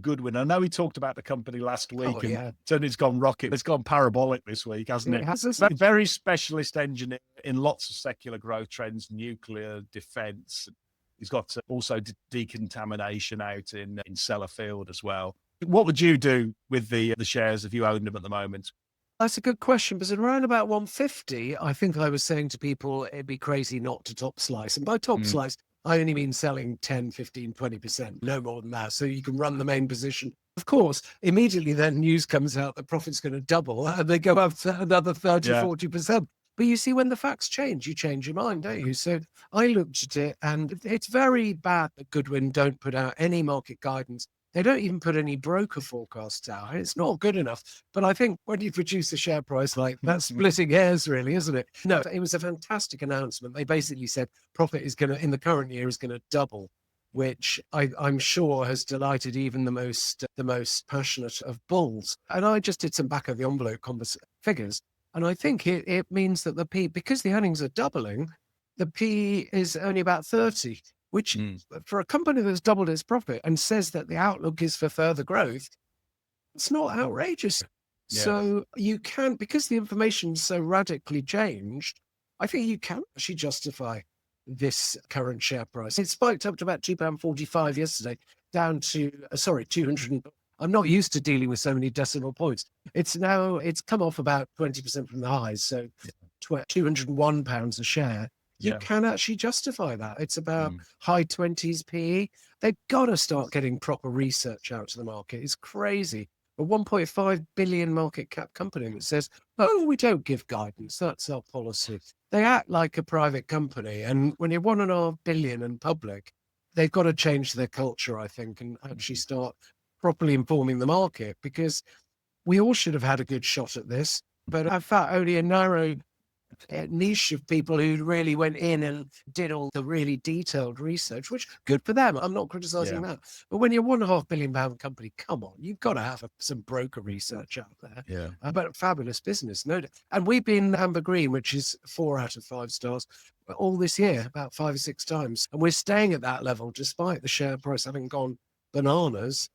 Goodwin. I know we talked about the company last week, Oh, and yeah. certainly it's gone rocket. It's gone parabolic this week, hasn't it? It has, Very, very specialist engineer in lots of secular growth trends, nuclear, defence. He's got also decontamination out in Sellafield as well. What would you do with the shares if you owned them at the moment? That's a good question, because at around about 150, I think I was saying to people, it'd be crazy not to top slice. And by top slice, I only mean selling 10, 15, 20%, no more than that. So you can run the main position. Of course, immediately then news comes out that profit's going to double and they go up to another 30, Yeah. 40%. But you see, when the facts change, you change your mind, don't you? So I looked at it, and it's very bad that Goodwin don't put out any market guidance. They don't even put any broker forecasts out. It's not good enough. But I think when you produce a share price like that's splitting hairs, really, isn't it? No, it was a fantastic announcement. They basically said profit is going to, in the current year, is going to double, which I'm sure has delighted even the most passionate of bulls. And I just did some back of the envelope figures, and I think it means that the P, because the earnings are doubling, the P is only about 30. Which for a company that's doubled its profit and says that the outlook is for further growth, it's not outrageous. Yeah. So you can, because the information's so radically changed, I think you can actually justify this current share price. It spiked up to about £2.45 yesterday, down to, 200. I'm not used to dealing with so many decimal points. It's come off about 20% from the highs. So £201 a share. You can actually justify that. It's about high 20s PE. They've got to start getting proper research out to the market. It's crazy. A 1.5 billion market cap company that says, oh, we don't give guidance. That's our policy. They act like a private company. And when you're 1.5 billion and public, they've got to change their culture, I think, and actually start properly informing the market, because we all should have had a good shot at this. But I found only a narrow niche of people who really went in and did all the really detailed research, which good for them. I'm not criticizing that. But when you're £1.5 billion company, come on, you've got to have some broker research out there. Yeah. But fabulous business, no doubt. And we've been Amber Green, which is 4 out of 5 stars, all this year, about 5 or 6 times. And we're staying at that level despite the share price having gone bananas.